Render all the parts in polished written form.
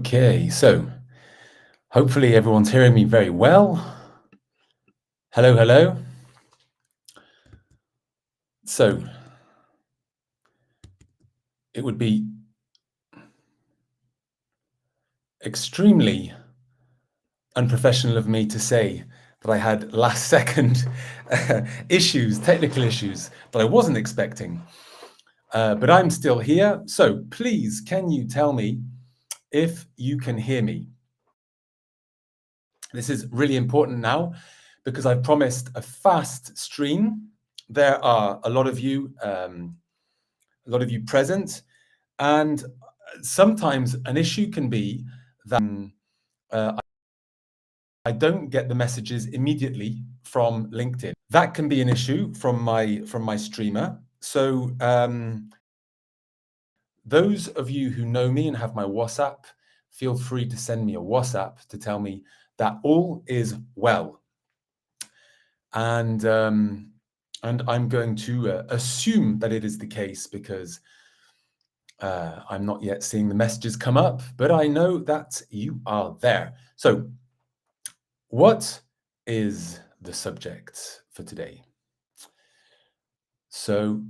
Okay, so hopefully everyone's hearing me very well. Hello, hello. So it would be extremely unprofessional of me to say that I had last second technical issues that I wasn't expecting. But I'm still here. So please, can you tell me if you can hear me? This is really important now because I've promised a fast stream. There are a lot of you present, and sometimes an issue can be that uh, I don't get the messages immediately from LinkedIn. That can be an issue from my streamer. So those of you who know me and have my WhatsApp, feel free to send me a WhatsApp to tell me that all is well. And I'm going to assume that it is the case because I'm not yet seeing the messages come up, but I know that you are there. So what is the subject for today? So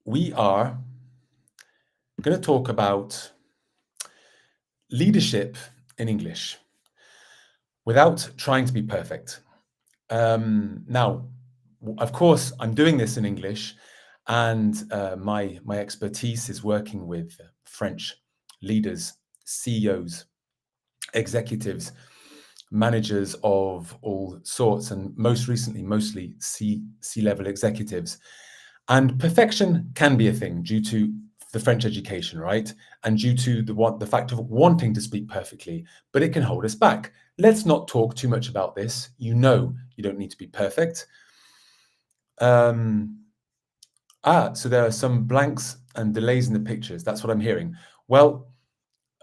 we are going to talk about leadership in English without trying to be perfect. Now, of course, I'm doing this in English, and my expertise is working with French leaders, CEOs, executives, managers of all sorts, and most recently, mostly C-level executives. And perfection can be a thing due to the French education, right? And due to the fact of wanting to speak perfectly, but it can hold us back. Let's not talk too much about this. You know you don't need to be perfect. So there are some blanks and delays in the pictures. That's what I'm hearing. Well,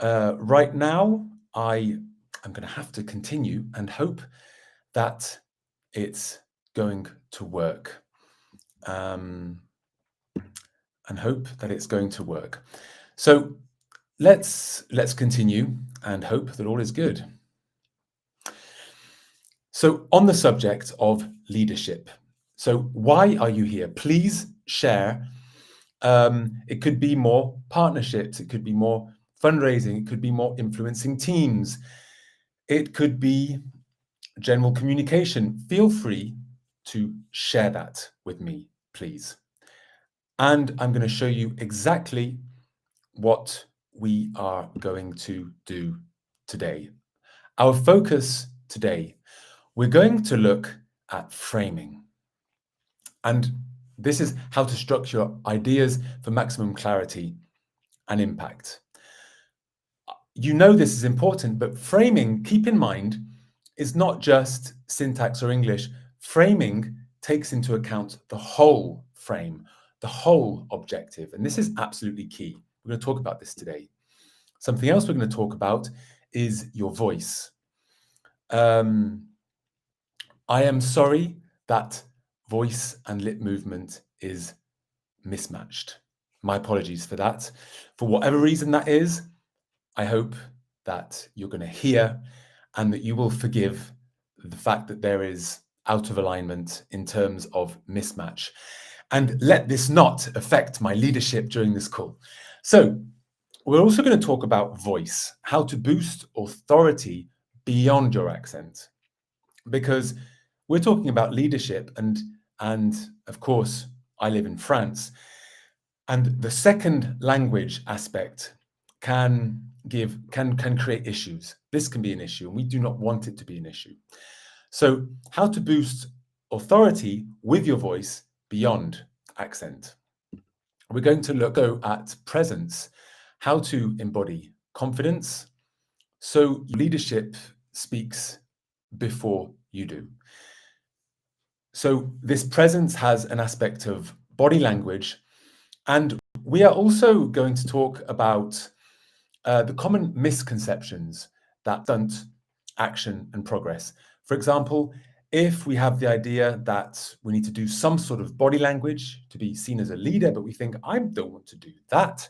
right now, I'm going to have to continue and hope that it's going to work. So let's continue and hope that all is good. So on the subject of leadership, so why are you here? Please share. It could be more partnerships. It could be more fundraising. It could be more influencing teams. It could be general communication. Feel free to share that with me, please. And I'm going to show you exactly what we are going to do today. Our focus today, we're going to look at framing. And this is how to structure ideas for maximum clarity and impact. You know this is important, but framing, keep in mind, is not just syntax or English. Framing takes into account the whole frame, the whole objective. And this is absolutely key. We're going to talk about this today. Something else we're going to talk about is your voice. I am sorry that voice and lip movement is mismatched. My apologies for that. For whatever reason that is, I hope that you're going to hear and that you will forgive the fact that there is out of alignment in terms of mismatch. And let this not affect my leadership during this call. So we're also going to talk about voice, how to boost authority beyond your accent, because we're talking about leadership, and of course, I live in France, and the second language aspect can create issues. This can be an issue, and we do not want it to be an issue. So, how to boost authority with your voice beyond accent. We're going to look at presence, how to embody confidence, so leadership speaks before you do. So this presence has an aspect of body language, and we are also going to talk about the common misconceptions that stunt action and progress. For example, if we have the idea that we need to do some sort of body language to be seen as a leader, but we think, I don't want to do that,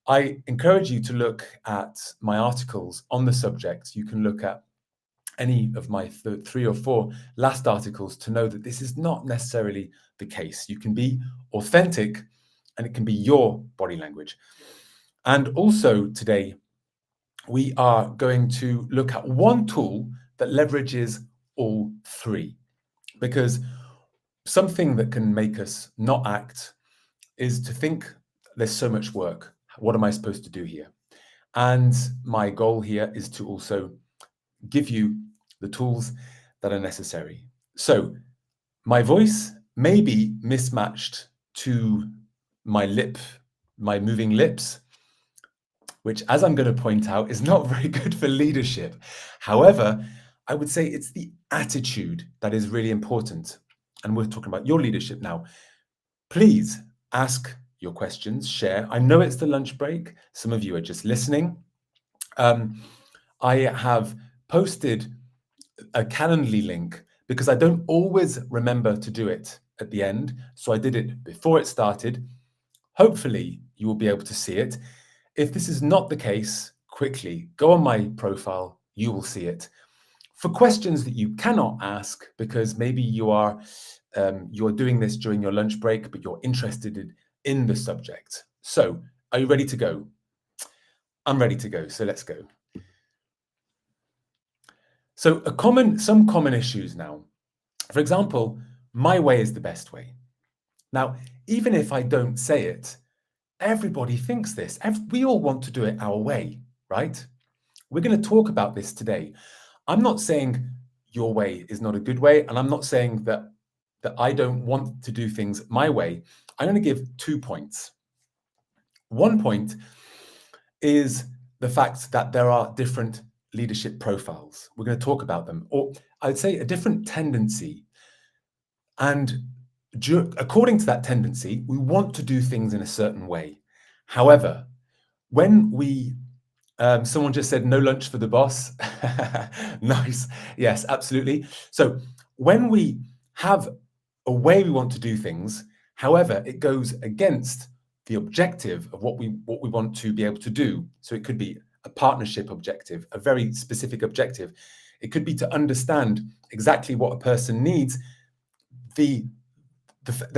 I encourage you to look at my articles on the subject. You can look at any of my 3 or 4 last articles to know that this is not necessarily the case. You can be authentic and it can be your body language. And also today, we are going to look at one tool that leverages all 3, because something that can make us not act is to think there's so much work. What am I supposed to do here? And my goal here is to also give you the tools that are necessary. So my voice may be mismatched to my moving lips, which, as I'm going to point out, is not very good for leadership. However, I would say it's the attitude that is really important. And we're talking about your leadership now. Please ask your questions, share. I know it's the lunch break. Some of you are just listening. I have posted a Calendly link because I don't always remember to do it at the end. So I did it before it started. Hopefully you will be able to see it. If this is not the case, quickly go on my profile, you will see it. For questions that you cannot ask because maybe you're doing this during your lunch break, but you're interested in the subject. So are you ready to go? I'm ready to go, so let's go. So some common issues now. For example, my way is the best way. Now, even if I don't say it, everybody thinks this. We all want to do it our way, right? We're going to talk about this today. I'm not saying your way is not a good way, and I'm not saying that I don't want to do things my way. I'm going to give 2 points. One point is the fact that there are different leadership profiles. We're going to talk about them, or I'd say a different tendency. And according to that tendency, we want to do things in a certain way. However, when someone just said no lunch for the boss. Nice. Yes, absolutely. So when we have a way we want to do things, however, it goes against the objective of what we want to be able to do. So it could be a partnership objective, a very specific objective. It could be to understand exactly what a person needs. The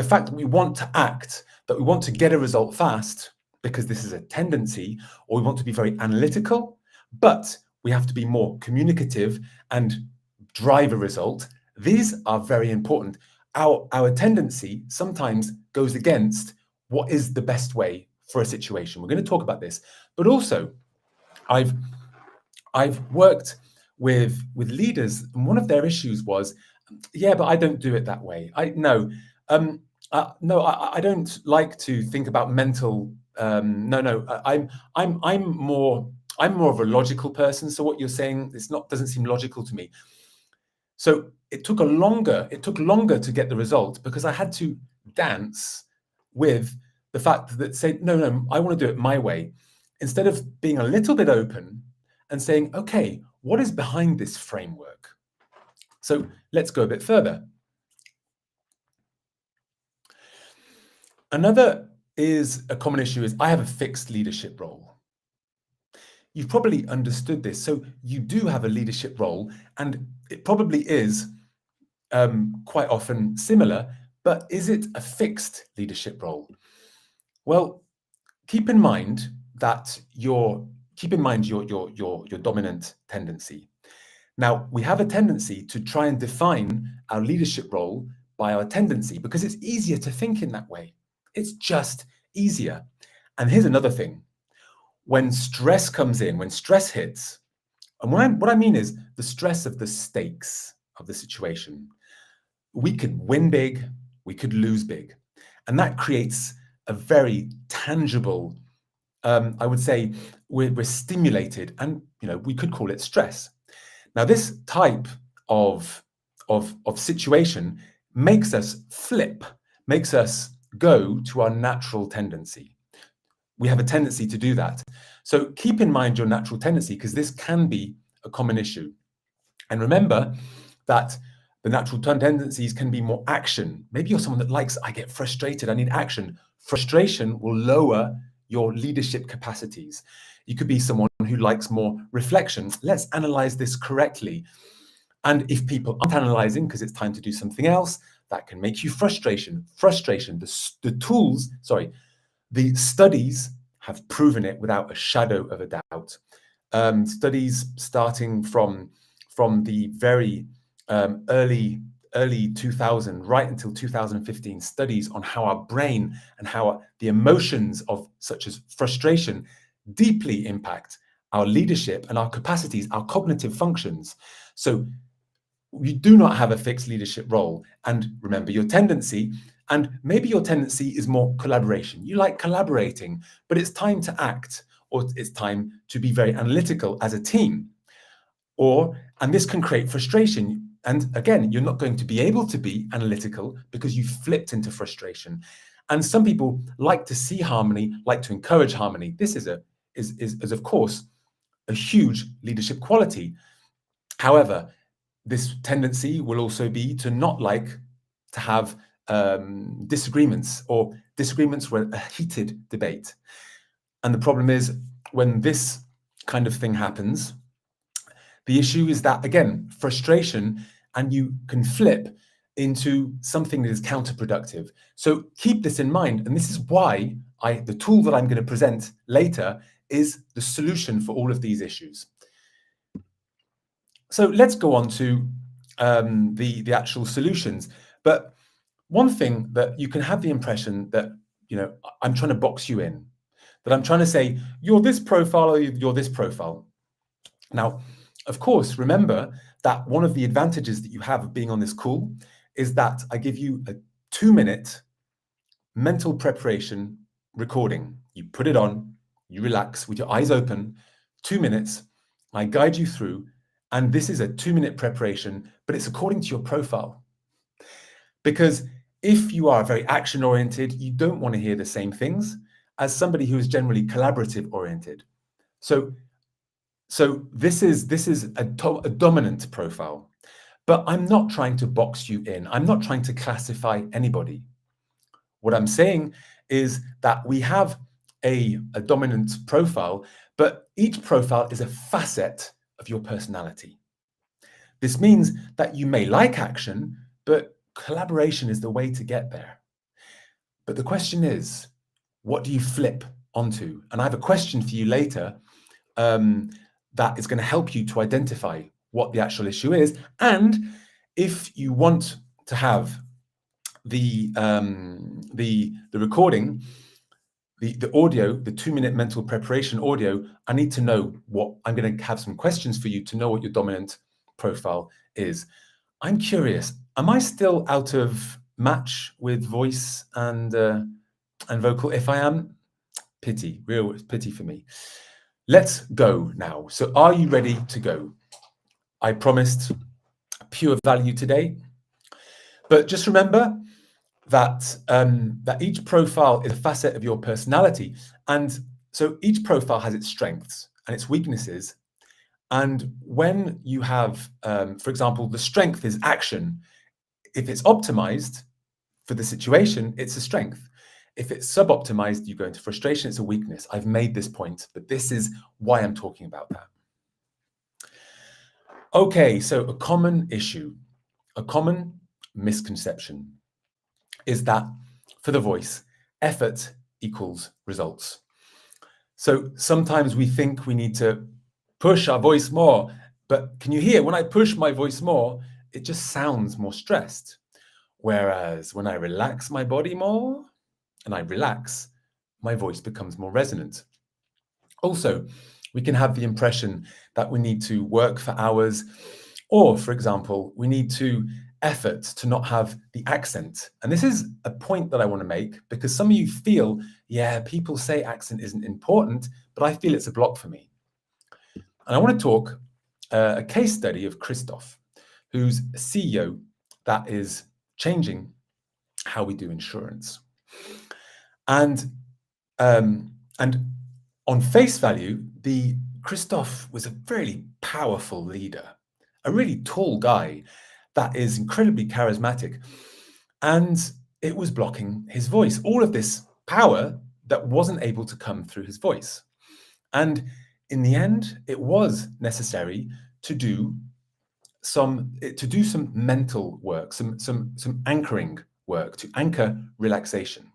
fact that we want to act, that we want to get a result fast, because this is a tendency, or we want to be very analytical, but we have to be more communicative and drive a result. These are very important. Our tendency sometimes goes against what is the best way for a situation. We're going to talk about this, but also I've worked with leaders, and one of their issues was, yeah, but I don't do it that way. I don't like to think about mental. I'm more of a logical person. So what you're saying, doesn't seem logical to me. So it took longer to get the result because I had to dance with the fact that say, no, I want to do it my way, instead of being a little bit open and saying, okay, what is behind this framework? So let's go a bit further. Another a common issue is I have a fixed leadership role. You've probably understood this. So you do have a leadership role, and it probably is quite often similar, but is it a fixed leadership role? Well, keep in mind your dominant tendency. Now, we have a tendency to try and define our leadership role by our tendency because it's easier to think in that way. It's just easier. And here's another thing. When stress comes in, when stress hits, and what I mean is the stress of the stakes of the situation, we could win big, we could lose big. And that creates a very tangible, I would say we're stimulated, and we could call it stress. Now, this type of situation makes us flip, makes us go to our natural tendency. We have a tendency to do that. So keep in mind your natural tendency, because this can be a common issue. And remember that the natural tendencies can be more action. Maybe you're someone that I get frustrated, I need action. Frustration will lower your leadership capacities. You could be someone who likes more reflection. Let's analyze this correctly. And if people aren't analyzing because it's time to do something else, that can make you frustration. The studies have proven it without a shadow of a doubt. Studies starting from the very early 2000 right until 2015, studies on how our brain and how the emotions of such as frustration deeply impact our leadership and our capacities, our cognitive functions. So you do not have a fixed leadership role. And remember your tendency, and maybe your tendency is more collaboration. You like collaborating, but it's time to act, or it's time to be very analytical as a team. And this can create frustration. And again, you're not going to be able to be analytical because you've flipped into frustration. And some people like to see harmony, like to encourage harmony. This is of course a huge leadership quality. However, this tendency will also be to not like to have disagreements, or disagreements were a heated debate. And the problem is, when this kind of thing happens, the issue is that, again, frustration, and you can flip into something that is counterproductive. So keep this in mind. And this is why the tool that I'm going to present later is the solution for all of these issues. So let's go on to the actual solutions. But one thing that you can have the impression that, I'm trying to box you in, that I'm trying to say, you're this profile or you're this profile. Now, of course, remember that one of the advantages that you have of being on this call is that I give you a 2-minute mental preparation recording. You put it on, you relax with your eyes open, 2 minutes, I guide you through, and this is a 2-minute preparation, but it's according to your profile. Because if you are very action-oriented, you don't want to hear the same things as somebody who is generally collaborative-oriented. So this is a dominant profile, but I'm not trying to box you in. I'm not trying to classify anybody. What I'm saying is that we have a dominant profile, but each profile is a facet of your personality. This means that you may like action, but collaboration is the way to get there. But the question is, what do you flip onto? And I have a question for you later that is going to help you to identify what the actual issue is. And if you want to have the recording, the audio, the 2-minute mental preparation audio, I need to know what, I'm going to have some questions for you to know what your dominant profile is. I'm curious, am I still out of match with voice and vocal? If I am, real pity for me. Let's go now. So are you ready to go? I promised pure value today, but just remember that that each profile is a facet of your personality. And so each profile has its strengths and its weaknesses. And when you have, for example, the strength is action. If it's optimized for the situation, it's a strength. If it's sub-optimized, you go into frustration, it's a weakness. I've made this point, but this is why I'm talking about that. Okay, so a common issue, a common misconception is that for the voice, effort equals results. So sometimes we think we need to push our voice more, but can you hear when I push my voice more, it just sounds more stressed. Whereas when I relax my body more, and I relax, my voice becomes more resonant. Also, we can have the impression that we need to work for hours, or, for example, we need to effort to not have the accent. And this is a point that I want to make, because some of you feel, yeah, people say accent isn't important, but I feel it's a block for me. And I want to talk a case study of Christoph, who's a CEO that is changing how we do insurance. And on face value, Christoph was a very powerful leader, a really tall guy that is incredibly charismatic, and it was blocking his voice. All of this power that wasn't able to come through his voice. And in the end, it was necessary to do some mental work, some anchoring work to anchor relaxation.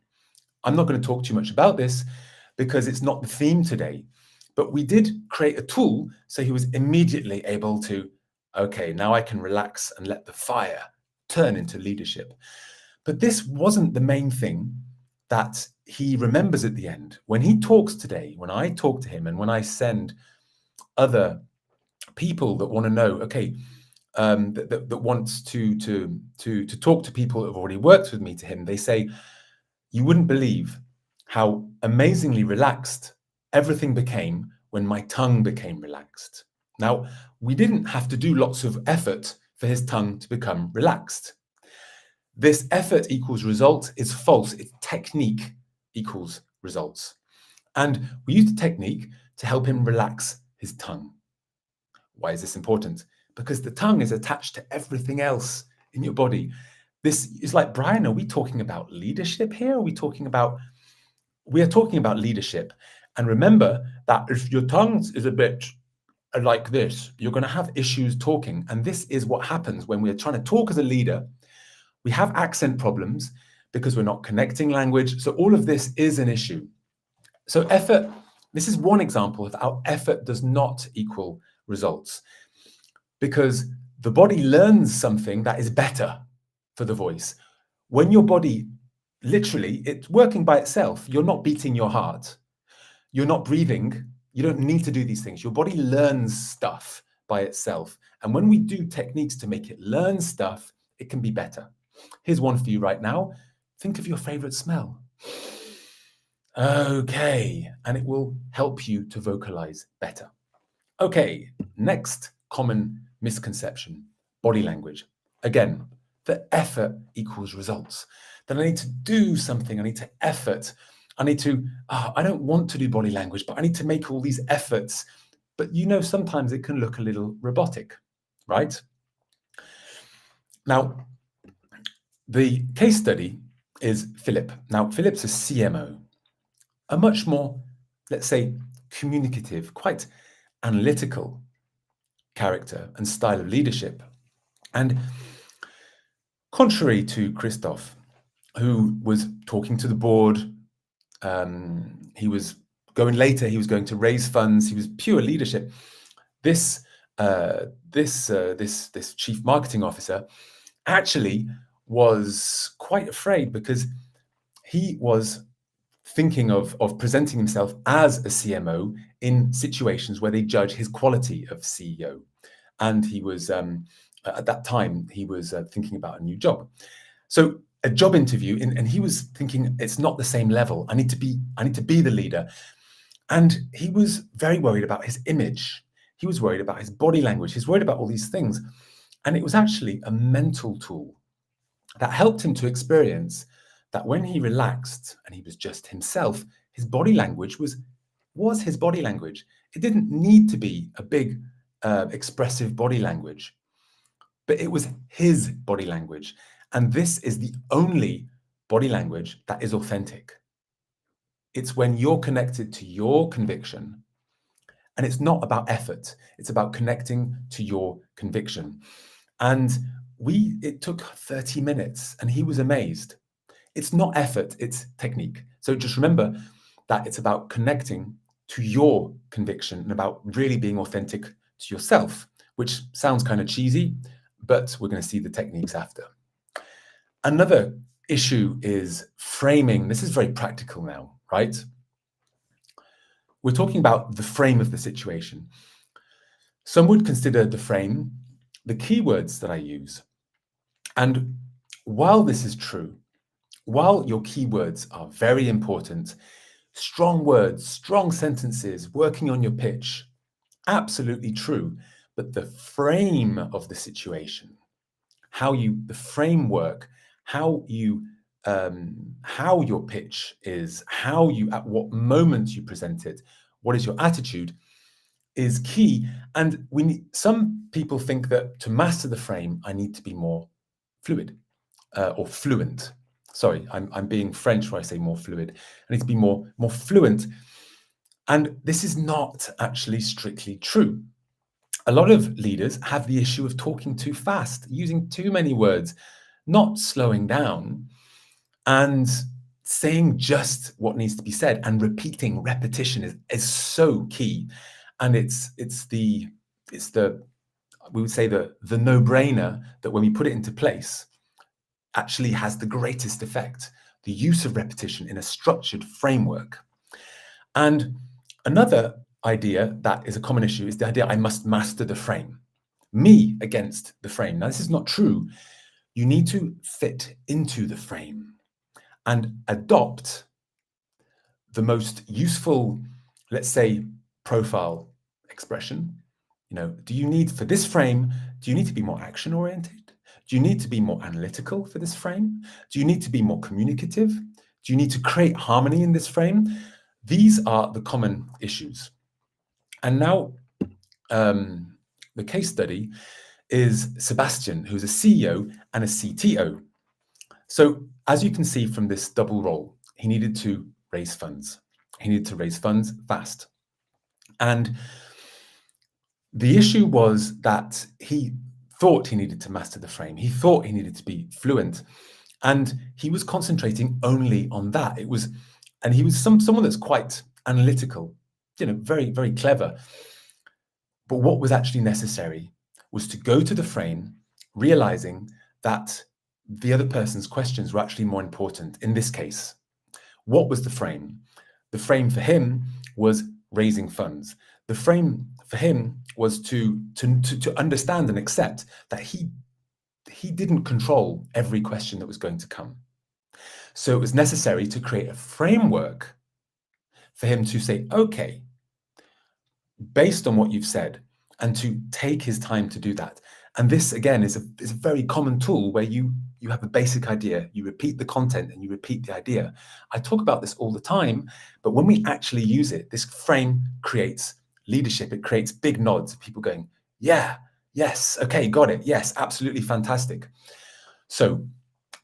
I'm not going to talk too much about this because it's not the theme today, but we did create a tool so he was immediately able to, okay, now I can relax and let the fire turn into leadership. But this wasn't the main thing that he remembers at the end. When he talks today, when I talk to him, and when I send other people that want to know, okay, that wants to talk to people that have already worked with me to him, they say, you wouldn't believe how amazingly relaxed everything became when my tongue became relaxed. Now, we didn't have to do lots of effort for his tongue to become relaxed. This effort equals result is false. It's technique equals results. And we used a technique to help him relax his tongue. Why is this important? Because the tongue is attached to everything else in your body. This is like, Brian, are we talking about leadership here? We are talking about leadership. And remember that if your tongue is a bit like this, you're going to have issues talking. And this is what happens when we're trying to talk as a leader. We have accent problems because we're not connecting language. So all of this is an issue. So effort, this is one example of how effort does not equal results, because the body learns something that is better for the voice. When your body, literally, it's working by itself. You're not beating your heart. You're not breathing. You don't need to do these things. Your body learns stuff by itself. And when we do techniques to make it learn stuff, it can be better. Here's one for you right now. Think of your favorite smell. Okay, and it will help you to vocalize better. Okay, next common misconception, body language. Again, the effort equals results. Then I need to do something, I need to effort. I don't want to do body language, but I need to make all these efforts. But sometimes it can look a little robotic, right? Now, the case study is Philip. Now, Philip's a CMO, a much more, let's say, communicative, quite analytical character and style of leadership. And contrary to Christoph, who was talking to the board, he was going later, he was going to raise funds, he was pure leadership. This chief marketing officer actually was quite afraid, because he was thinking of presenting himself as a CMO in situations where they judge his quality of CEO. And he was, at that time, he was thinking about a new job. So a job interview, and he was thinking, it's not the same level. I need to be the leader. And he was very worried about his image. He was worried about his body language. He's worried about all these things. And it was actually a mental tool that helped him to experience that when he relaxed and he was just himself, his body language was his body language. It didn't need to be a big, expressive body language, but it was his body language. And this is the only body language that is authentic. It's when you're connected to your conviction, and it's not about effort. It's about connecting to your conviction. And it took 30 minutes, and he was amazed. It's not effort, it's technique. So just remember that it's about connecting to your conviction and about really being authentic to yourself, which sounds kind of cheesy, but we're going to see the techniques after. Another issue is framing. This is very practical now, right? We're talking about the frame of the situation. Some would consider the frame the keywords that I use. And while this is true, while your keywords are very important, strong words, strong sentences, working on your pitch, absolutely true. But the frame of the situation, the framework, how your pitch is, at what moment you present it, what is your attitude, is key. And some people think that to master the frame, I need to be more fluid or fluent. Sorry, I'm being French where I say more fluid. I need to be more fluent. And this is not actually strictly true. A lot of leaders have the issue of talking too fast, using too many words, not slowing down, and saying just what needs to be said. And repeating, repetition is so key. And it's the we would say the no-brainer that when we put it into place actually has the greatest effect. The use of repetition in a structured framework. And another idea that is a common issue is the idea I must master the frame. Me against the frame. Now, this is not true. You need to fit into the frame and adopt the most useful, let's say, profile expression. Do you need, for this frame, do you need to be more action-oriented? Do you need to be more analytical for this frame? Do you need to be more communicative? Do you need to create harmony in this frame? These are the common issues. And now the case study is Sebastian, who's a CEO and a CTO. So as you can see from this double role, he needed to raise funds. He needed to raise funds fast. And the issue was that he thought he needed to master the frame. He thought he needed to be fluent. And he was concentrating only on that. And he was someone that's quite analytical, very, very clever. But what was actually necessary was to go to the frame, realizing that the other person's questions were actually more important in this case. What was the frame? The frame for him was raising funds. The frame for him was to understand and accept that he didn't control every question that was going to come. So it was necessary to create a framework for him to say, okay, based on what you've said, and to take his time to do that. And this, again, is a very common tool where you have a basic idea, you repeat the content and you repeat the idea. I talk about this all the time, but when we actually use it, this frame creates leadership. It creates big nods, people going, yeah, yes, okay, got it, yes, absolutely fantastic. So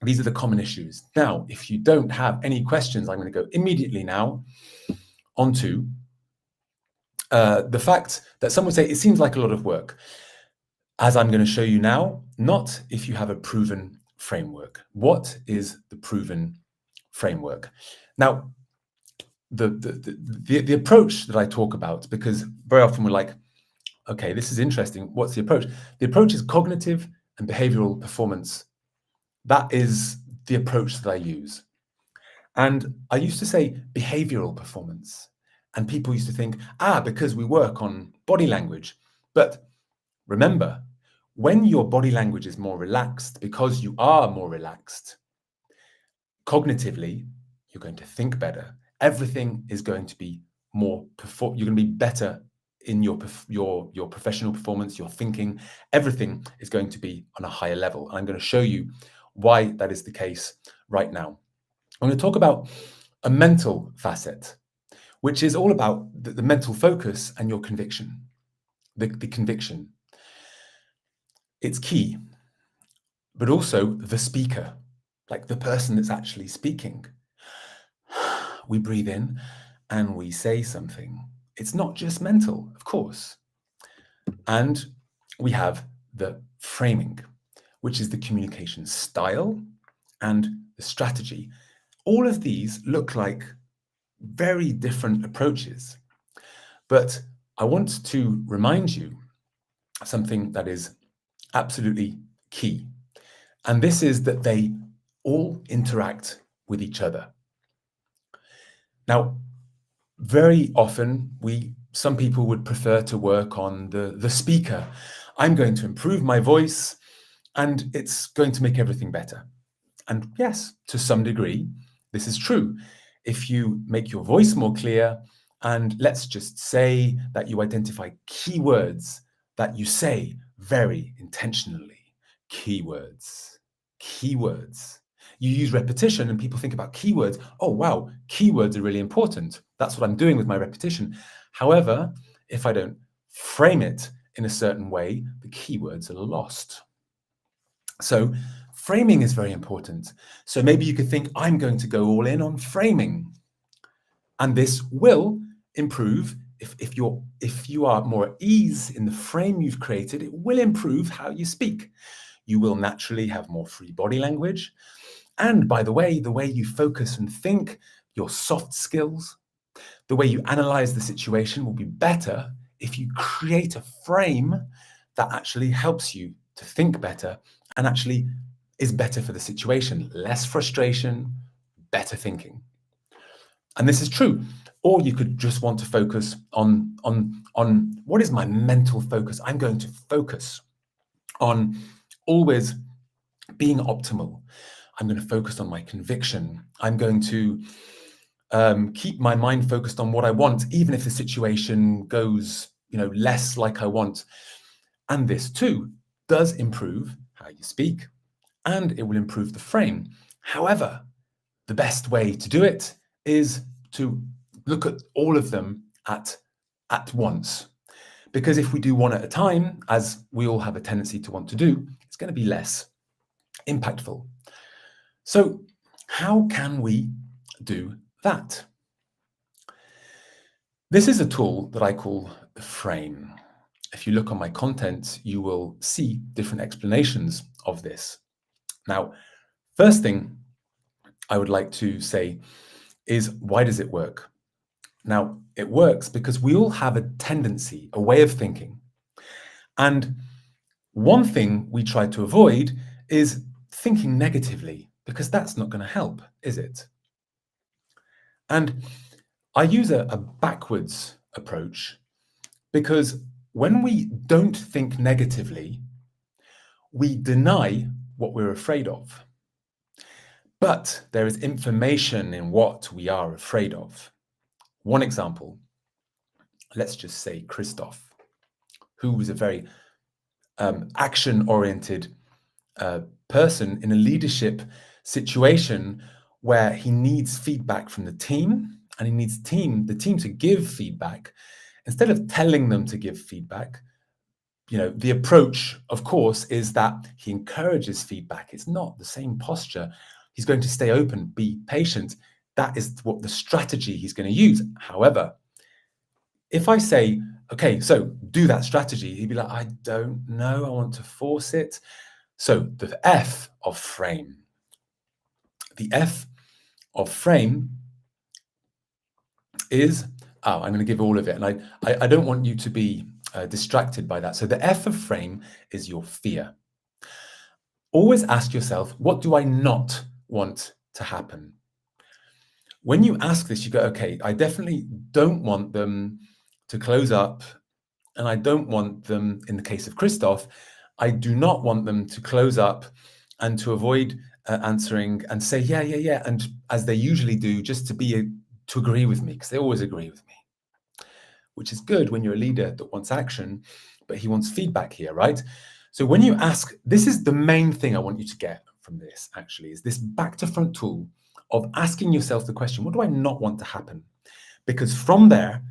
these are the common issues. Now, if you don't have any questions, I'm going to go immediately now onto the fact that some would say it seems like a lot of work. As I'm going to show you now, not if you have a proven framework. What is the proven framework? Now, the approach that I talk about, because very often we're like, okay, this is interesting. What's the approach? The approach is cognitive and behavioral performance. That is the approach that I use. And I used to say behavioral performance. And people used to think, because we work on body language. But remember, when your body language is more relaxed, because you are more relaxed, cognitively, you're going to think better. Everything is going to be more, you're going to be better in your professional performance, your thinking. Everything is going to be on a higher level. And I'm going to show you why that is the case right now. I'm going to talk about a mental facet, which is all about the mental focus and your conviction, the conviction. It's key, but also the speaker, like the person that's actually speaking. We breathe in and we say something. It's not just mental, of course. And we have the framing, which is the communication style and the strategy. All of these look like very different approaches, but I want to remind you something that is absolutely key. And this is that they all interact with each other. Now, very often, some people would prefer to work on the speaker. I'm going to improve my voice, and it's going to make everything better. And yes, to some degree, this is true. If you make your voice more clear, and let's just say that you identify keywords that you say very intentionally. Keywords. You use repetition and people think about keywords. Oh, wow, keywords are really important. That's what I'm doing with my repetition. However, if I don't frame it in a certain way, the keywords are lost. So framing is very important. So maybe you could think, I'm going to go all in on framing. And this will improve if you are more at ease in the frame you've created, it will improve how you speak. You will naturally have more free body language. And by the way you focus and think, your soft skills, the way you analyze the situation will be better if you create a frame that actually helps you to think better and actually is better for the situation. Less frustration, better thinking. And this is true. Or you could just want to focus on what is my mental focus? I'm going to focus on always being optimal. I'm going to focus on my conviction. I'm going to keep my mind focused on what I want, even if the situation goes, less like I want. And this too does improve how you speak, and it will improve the frame. However, the best way to do it is to look at all of them at once. Because if we do one at a time, as we all have a tendency to want to do, it's going to be less impactful. So how can we do that? This is a tool that I call the frame. If you look on my content, you will see different explanations of this. Now, first thing I would like to say is, why does it work? Now, it works because we all have a tendency, a way of thinking. And one thing we try to avoid is thinking negatively, because that's not going to help, is it? And I use a backwards approach because when we don't think negatively, we deny what we're afraid of. But there is information in what we are afraid of. One example, let's just say Christoph, who was a very action-oriented person in a leadership situation where he needs feedback from the team, and he needs the team to give feedback. Instead of telling them to give feedback, the approach, of course, is that he encourages feedback. It's not the same posture. He's going to stay open, be patient. That is what the strategy he's going to use. However, if I say, okay, so do that strategy, he'd be like, I don't know, I want to force it. So the F of frame. The F of frame is, I'm going to give all of it. And I don't want you to be distracted by that. So the F of frame is your fear. Always ask yourself, what do I not want to happen? When you ask this, you go, okay, I definitely don't want them to close up. And I don't want them, in the case of Christoph, I do not want them to close up and to avoid answering and say, yeah. And as they usually do, just to agree with me, because they always agree with me, which is good when you're a leader that wants action, but he wants feedback here, right? So when you ask, this is the main thing I want you to get from this, actually, is this back to front tool of asking yourself the question, what do I not want to happen? Because from there,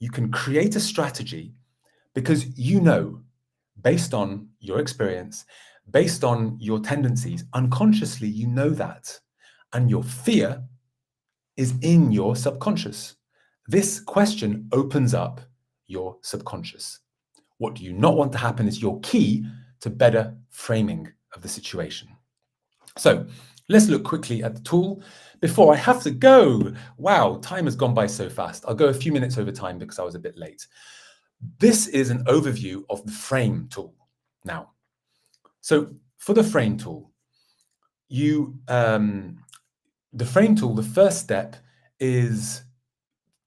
you can create a strategy, because based on your experience, based on your tendencies, unconsciously, you know that. And your fear is in your subconscious. This question opens up your subconscious. What do you not want to happen is your key to better framing of the situation. So let's look quickly at the tool before I have to go. Wow, time has gone by so fast. I'll go a few minutes over time because I was a bit late. This is an overview of the frame tool. Now, so for the frame tool, the first step is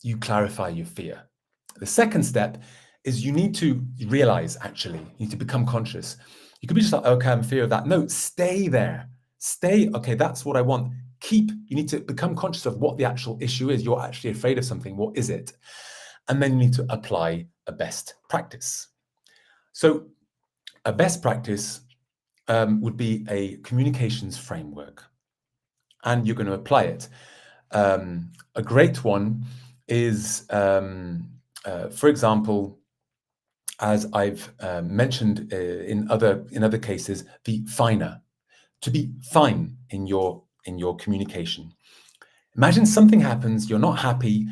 you clarify your fear. The second step is you need to realize, actually, you need to become conscious. You could be just like, okay, I'm in fear of that. No, stay there. Okay, that's what I want. You need to become conscious of what the actual issue is. You're actually afraid of something. What is it? And then you need to apply a best practice. So a best practice would be a communications framework, and you're going to apply it. A great one is, for example, as I've mentioned in other cases, the finer, to be fine in your communication. Imagine something happens, you're not happy,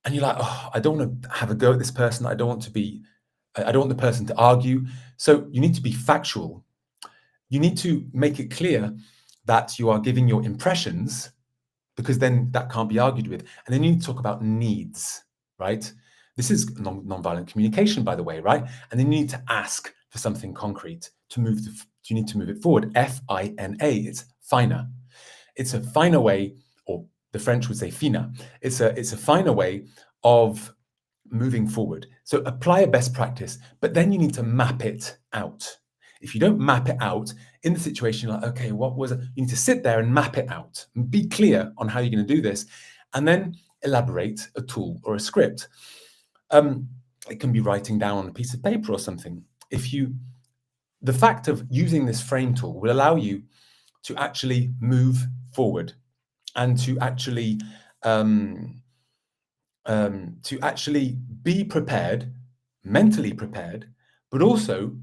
and you're like, oh, I don't want to have a go at this person. I don't want the person to argue. So you need to be factual. You need to make it clear that you are giving your impressions, because then that can't be argued with. And then you need to talk about needs, right? This is nonviolent communication, by the way, right? And then you need to ask for something concrete to move. You need to move it forward. F-I-N-A. It's finer. It's a finer way, or the French would say fina. It's a finer way of moving forward. So apply a best practice, but then you need to map it out. If you don't map it out in the situation, you're like, okay, what was it? You need to sit there and map it out and be clear on how you're going to do this, and then elaborate a tool or a script. It can be writing down on a piece of paper or something. The fact of using this frame tool will allow you to actually move forward and to actually be prepared, mentally prepared, but also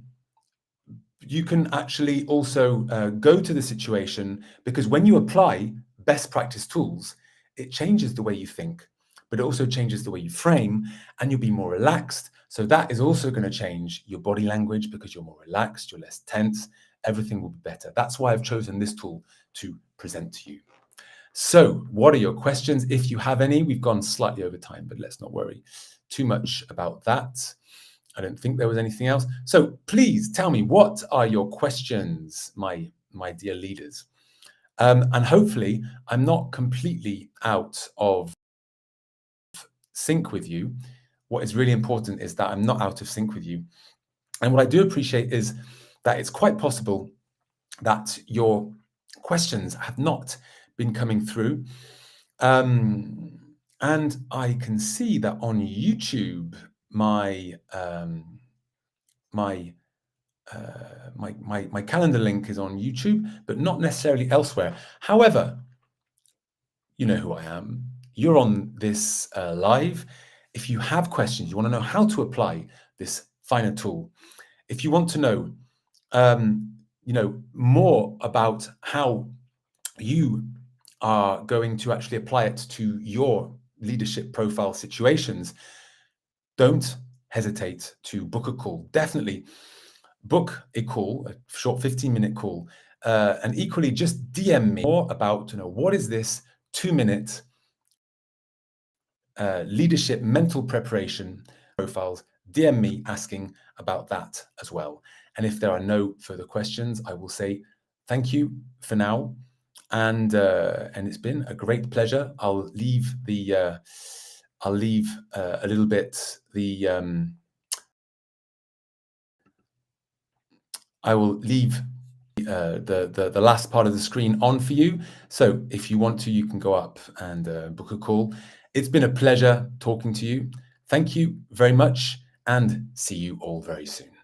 you can actually also go to the situation, because when you apply best practice tools, it changes the way you think, but it also changes the way you frame, and you'll be more relaxed. So that is also going to change your body language, because you're more relaxed, you're less tense, everything will be better. That's why I've chosen this tool to present to you. So what are your questions? If you have any, we've gone slightly over time, but let's not worry too much about that. I don't think there was anything else. So please tell me, what are your questions, my dear leaders? And hopefully I'm not completely out of sync with you. What is really important is that I'm not out of sync with you. And what I do appreciate is that it's quite possible that your questions have not been coming through. And I can see that on YouTube, my calendar link is on YouTube, but not necessarily elsewhere. However, you know who I am. You're on this live. If you have questions, you want to know how to apply this finer tool, if you want to know, more about how you are going to actually apply it to your leadership profile situations, don't hesitate to book a call. Definitely book a call, a short 15-minute call, and equally just DM me more about, what is this 2-minute leadership mental preparation profiles. DM me asking about that as well. And if there are no further questions, I will say thank you for now. And it's been a great pleasure. I'll leave a little bit I will leave the last part of the screen on for you. So if you want to, you can go up and book a call. It's been a pleasure talking to you. Thank you very much, and see you all very soon.